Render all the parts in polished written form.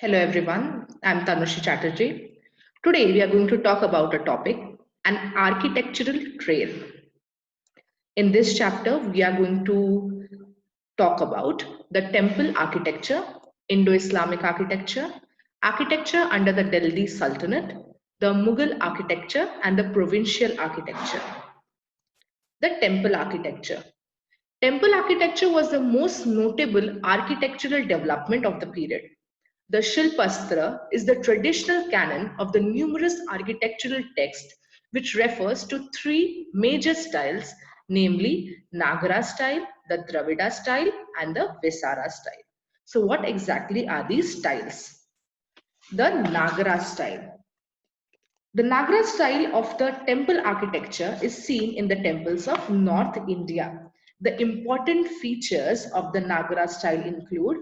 Hello everyone, I'm Tanushi Chatterjee. Today we are going to talk about a topic, an architectural trail. In this chapter, we are going to talk about the temple architecture, Indo-Islamic architecture, architecture under the Delhi Sultanate, the Mughal architecture and the provincial architecture. The temple architecture. Temple architecture was the most notable architectural development of the period. The Shilpastra is the traditional canon of the numerous architectural texts which refers to three major styles, namely Nagara style, the Dravida style, and the Vesara style. So, what exactly are these styles? The Nagara style. The Nagara style of the temple architecture is seen in the temples of North India. The important features of the Nagara style include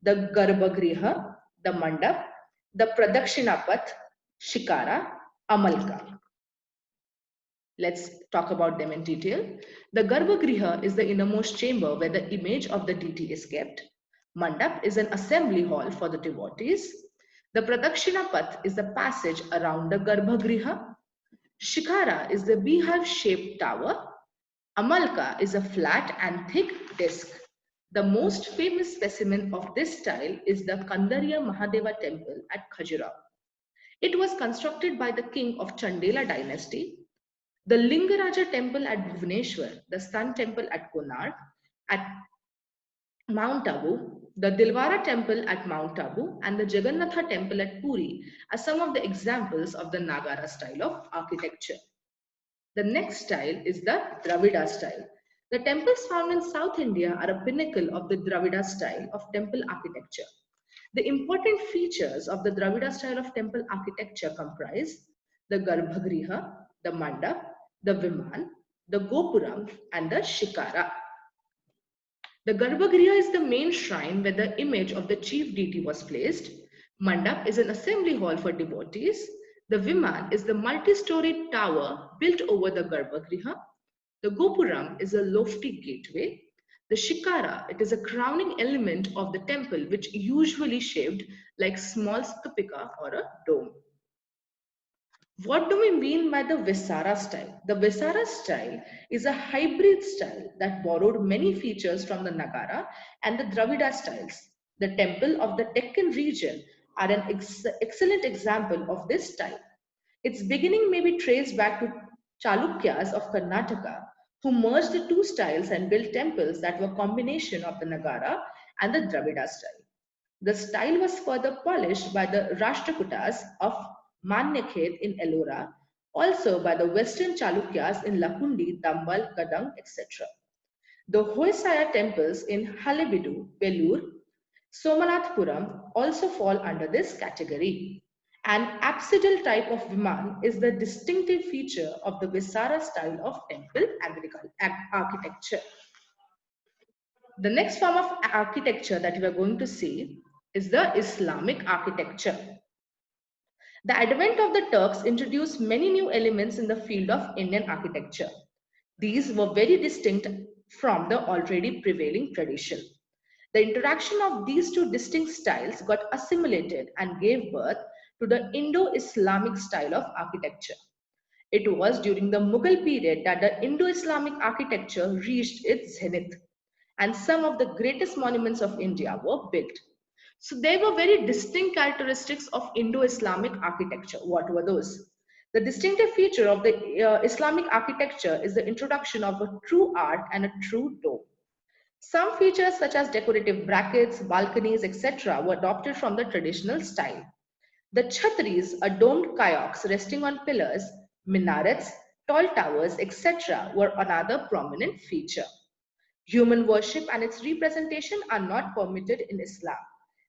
the Garbhagriha, the Mandap, the Pradakshinapath, Shikara, Amalka. Let's talk about them in detail. The Garbhagriha is the innermost chamber where the image of the deity is kept. Mandap is an assembly hall for the devotees. The Pradakshina Path is the passage around the Garbhagriha. Shikara is the beehive-shaped tower. Amalka is a flat and thick disc. The most famous specimen of this style is the Kandariya Mahadeva temple at Khajuraho. It was constructed by the king of Chandela dynasty. The Lingaraja temple at Bhubaneswar, the Sun temple at Konark, at Mount Abu, the Dilwara temple at Mount Abu, and the Jagannatha temple at Puri are some of the examples of the Nagara style of architecture. The next style is the Dravida style. The temples found in South India are a pinnacle of the Dravida style of temple architecture. The important features of the Dravida style of temple architecture comprise the Garbhagriha, the Mandap, the Viman, the Gopuram, and the Shikara. The Garbhagriha is the main shrine where the image of the chief deity was placed. Mandap is an assembly hall for devotees. The Viman is the multi-storied tower built over the Garbhagriha. The Gopuram is a lofty gateway. The Shikara, it is a crowning element of the temple which usually shaped like small stupika or a dome. What do we mean by the Vesara style? The Vesara style is a hybrid style that borrowed many features from the Nagara and the Dravida styles. The temple of the Deccan region are an excellent example of this style. Its beginning may be traced back to Chalukyas of Karnataka, who merged the two styles and built temples that were a combination of the Nagara and the Dravida style. The style was further polished by the Rashtrakutas of Manyakhet in Ellora, also by the Western Chalukyas in Lakundi, Dambal, Gadang, etc. The Hoysala temples in Halebidu, Vellore, Somanathpuram also fall under this category. An apsidal type of Viman is the distinctive feature of the Visara style of temple architecture. The next form of architecture that we are going to see is the Islamic architecture. The advent of the Turks introduced many new elements in the field of Indian architecture. These were very distinct from the already prevailing tradition. The interaction of these two distinct styles got assimilated and gave birth to the Indo-Islamic style of architecture. It was during the Mughal period that the Indo-Islamic architecture reached its zenith, and some of the greatest monuments of India were built. So there were very distinct characteristics of Indo-Islamic architecture. What were those? The distinctive feature of the Islamic architecture is the introduction of a true arch and a true dome. Some features such as decorative brackets, balconies, etc. were adopted from the traditional style. The chhatris are domed kayaks resting on pillars, minarets, tall towers, etc. were another prominent feature. Human worship and its representation are not permitted in Islam.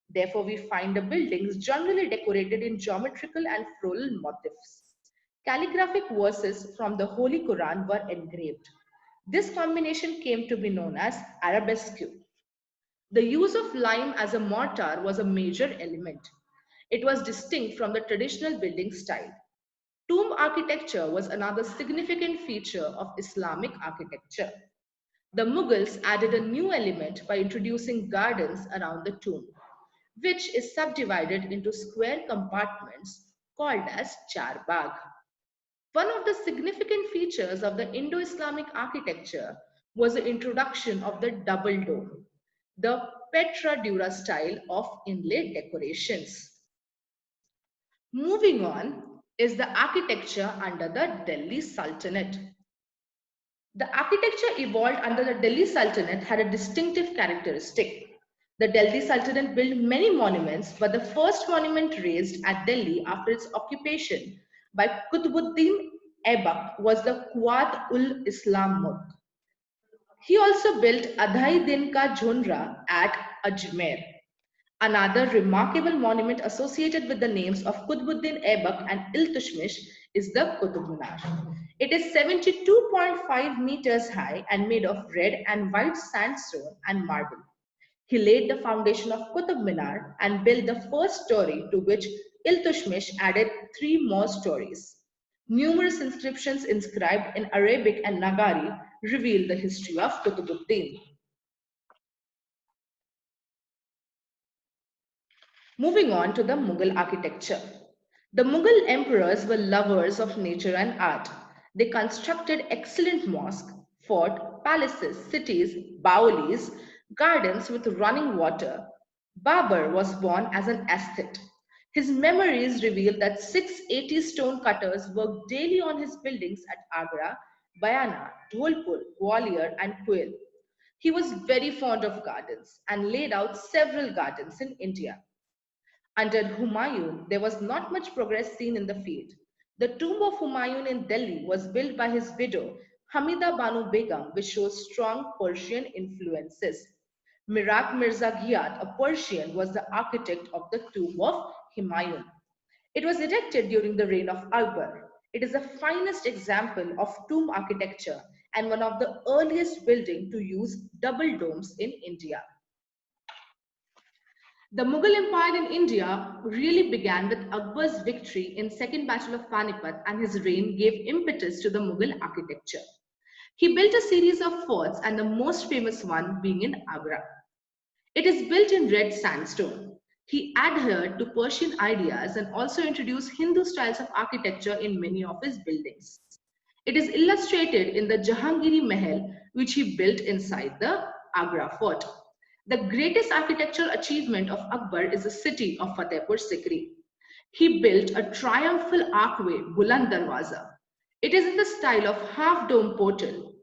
Therefore, we find the buildings generally decorated in geometrical and floral motifs. Calligraphic verses from the Holy Quran were engraved. This combination came to be known as arabesque. The use of lime as a mortar was a major element. It was distinct from the traditional building style. Tomb architecture was another significant feature of Islamic architecture. The Mughals added a new element by introducing gardens around the tomb. which is subdivided into square compartments called as Char Bagh. One of the significant features of the Indo-Islamic architecture was the introduction of the double dome, the Petra Dura style of inlaid decorations. Moving on is the architecture under the Delhi Sultanate. The architecture evolved under the Delhi Sultanate had a distinctive characteristic. The Delhi Sultanate built many monuments, but the first monument raised at Delhi after its occupation by Qutbuddin Aibak was the Quwat ul Islam Mosque. He also built Adhai Din Ka Jhunra at Ajmer. Another remarkable monument associated with the names of Qutbuddin Aibak and Iltutmish is the Qutub Minar. It is 72.5 meters high and made of red and white sandstone and marble. He laid the foundation of Qutub Minar and built the first story, to which Iltutmish added 3 more stories. Numerous inscriptions inscribed in Arabic and Nagari reveal the history of Qutbuddin. Moving on to the Mughal architecture. The Mughal emperors were lovers of nature and art. They constructed excellent mosques, fort, palaces, cities, baulis, gardens with running water. Babur was born as an aesthete. His memories reveal that 680 stone cutters worked daily on his buildings at Agra, Bayana, Dholpur, Gwalior, and Kuil. He was very fond of gardens and laid out several gardens in India. Under Humayun, there was not much progress seen in the field. The tomb of Humayun in Delhi was built by his widow, Hamida Banu Begum, which shows strong Persian influences. Mirak Mirza Ghiat, a Persian, was the architect of the tomb of Humayun. It was erected during the reign of Akbar. It is the finest example of tomb architecture and one of the earliest buildings to use double domes in India. The Mughal Empire in India really began with Akbar's victory in Second Battle of Panipat, and his reign gave impetus to the Mughal architecture. He built a series of forts, and the most famous one being in Agra. It is built in red sandstone. He adhered to Persian ideas and also introduced Hindu styles of architecture in many of his buildings. It is illustrated in the Jahangiri Mahal, which he built inside the Agra fort. The greatest architectural achievement of Akbar is the city of Fatehpur Sikri. He built a triumphal archway, Buland Darwaza. It is in the style of half-dome portal.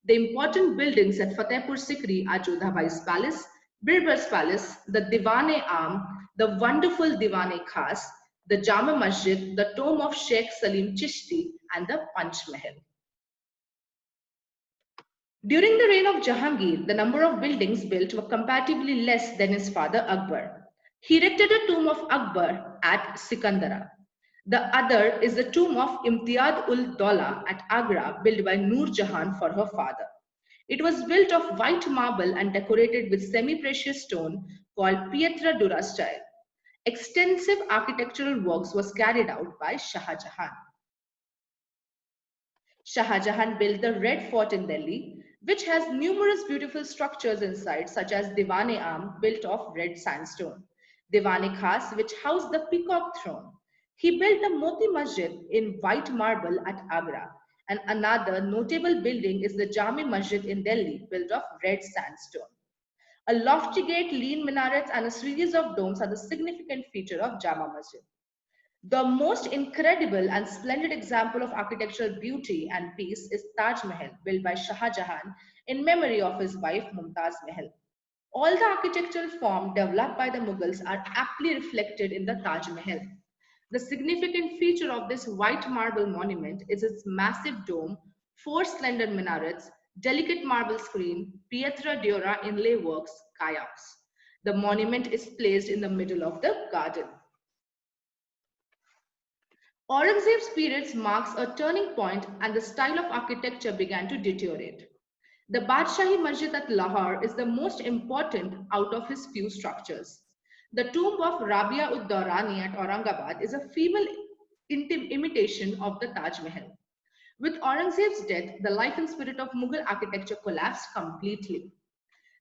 The important buildings at Fatehpur Sikri are Jodhabai's Palace, Birbar's Palace, the Diwan-e-Am, the wonderful Diwan-e-Khas, the Jama Masjid, the tomb of Sheikh Salim Chishti, and the Panch Mahal. During the reign of Jahangir, the number of buildings built were comparatively less than his father Akbar. He erected a tomb of Akbar at Sikandara. The other is the tomb of Imtiad-ul-Dawla at Agra, built by Noor Jahan for her father. It was built of white marble and decorated with semi-precious stone called Pietra Dura style. Extensive architectural works was carried out by Shah Jahan. Shah Jahan built the Red Fort in Delhi, which has numerous beautiful structures inside, such as Diwan-e-Am, built of red sandstone, Diwan-e-Khas, which housed the Peacock Throne. He built the Moti Masjid in white marble at Agra, and another notable building is the Jami Masjid in Delhi, built of red sandstone. A lofty gate, lean minarets, and a series of domes are the significant feature of Jama Masjid. The most incredible and splendid example of architectural beauty and peace is Taj Mahal, built by Shah Jahan in memory of his wife Mumtaz Mahal. All the architectural forms developed by the Mughals are aptly reflected in the Taj Mahal. The significant feature of this white marble monument is its massive dome, 4 slender minarets, delicate marble screen, Pietra Dura inlay works, kayaks. The monument is placed in the middle of the garden. Aurangzeb's period marks a turning point and the style of architecture began to deteriorate. The Badshahi Masjid at Lahore is the most important out of his few structures. The tomb of Rabia ud-Dawrani at Aurangabad is a feeble imitation of the Taj Mahal. With Aurangzeb's death, the life and spirit of Mughal architecture collapsed completely.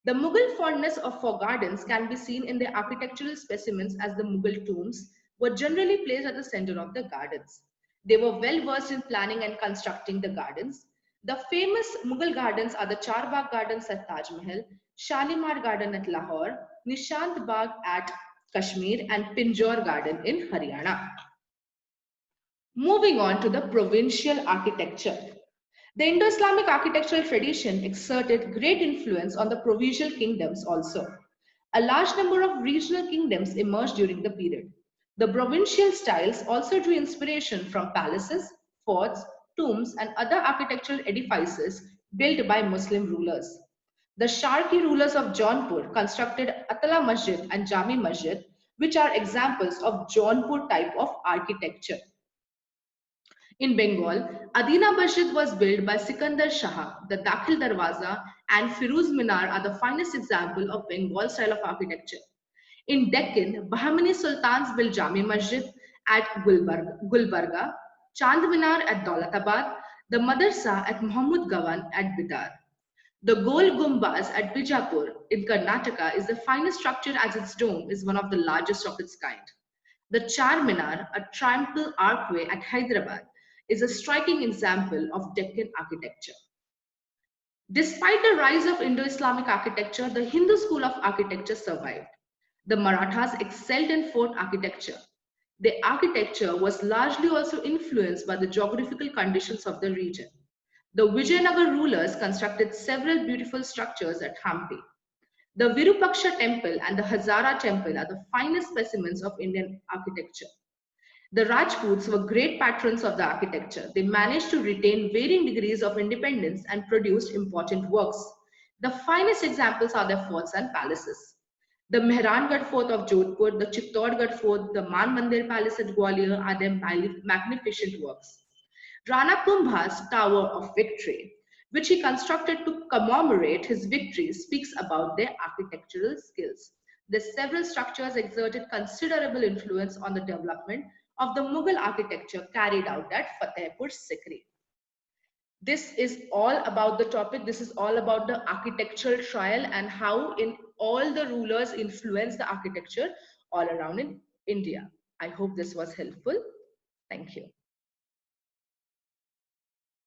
The Mughal fondness for gardens can be seen in their architectural specimens, as the Mughal tombs were generally placed at the center of the gardens. They were well versed in planning and constructing the gardens. The famous Mughal gardens are the Charbagh Gardens at Taj Mahal, Shalimar Garden at Lahore, Nishant Bagh at Kashmir, and Pinjore Garden in Haryana. Moving on to the provincial architecture. The Indo-Islamic architectural tradition exerted great influence on the provincial kingdoms also. A large number of regional kingdoms emerged during the period. The provincial styles also drew inspiration from palaces, forts, tombs, and other architectural edifices built by Muslim rulers. The Sharqi rulers of Jaunpur constructed Atala Masjid and Jami Masjid, which are examples of Jaunpur type of architecture. In Bengal, Adina Masjid was built by Sikandar Shah. The Dakhil Darwaza and Firuz Minar are the finest example of Bengal style of architecture. In Deccan, Bahmani Sultans built Jami Masjid at Gulbarga, Chand Minar at Daulatabad, the Madrasa at Muhammad Gawan at Bidar. The Gol Gumbaz at Bijapur in Karnataka is the finest structure, as its dome is one of the largest of its kind. The Charminar, a triumphal archway at Hyderabad, is a striking example of Deccan architecture. Despite the rise of Indo-Islamic architecture, the Hindu school of architecture survived. The Marathas excelled in fort architecture. Their architecture was largely also influenced by the geographical conditions of the region. The Vijayanagar rulers constructed several beautiful structures at Hampi. The Virupaksha temple and the Hazara temple are the finest specimens of Indian architecture. The Rajputs were great patrons of the architecture. They managed to retain varying degrees of independence and produced important works. The finest examples are their forts and palaces. The Mehrangarh Fort of Jodhpur, the Chittorgarh Fort, the Man Mandir Palace at Gwalior are their magnificent works. Rana Kumbha's Tower of Victory, which he constructed to commemorate his victories, speaks about their architectural skills. The several structures exerted considerable influence on the development of the Mughal architecture carried out at Fatehpur Sikri. This is all about the topic. This is all about the architectural trial and how in all the rulers influenced the architecture all around in India. I hope this was helpful. Thank you.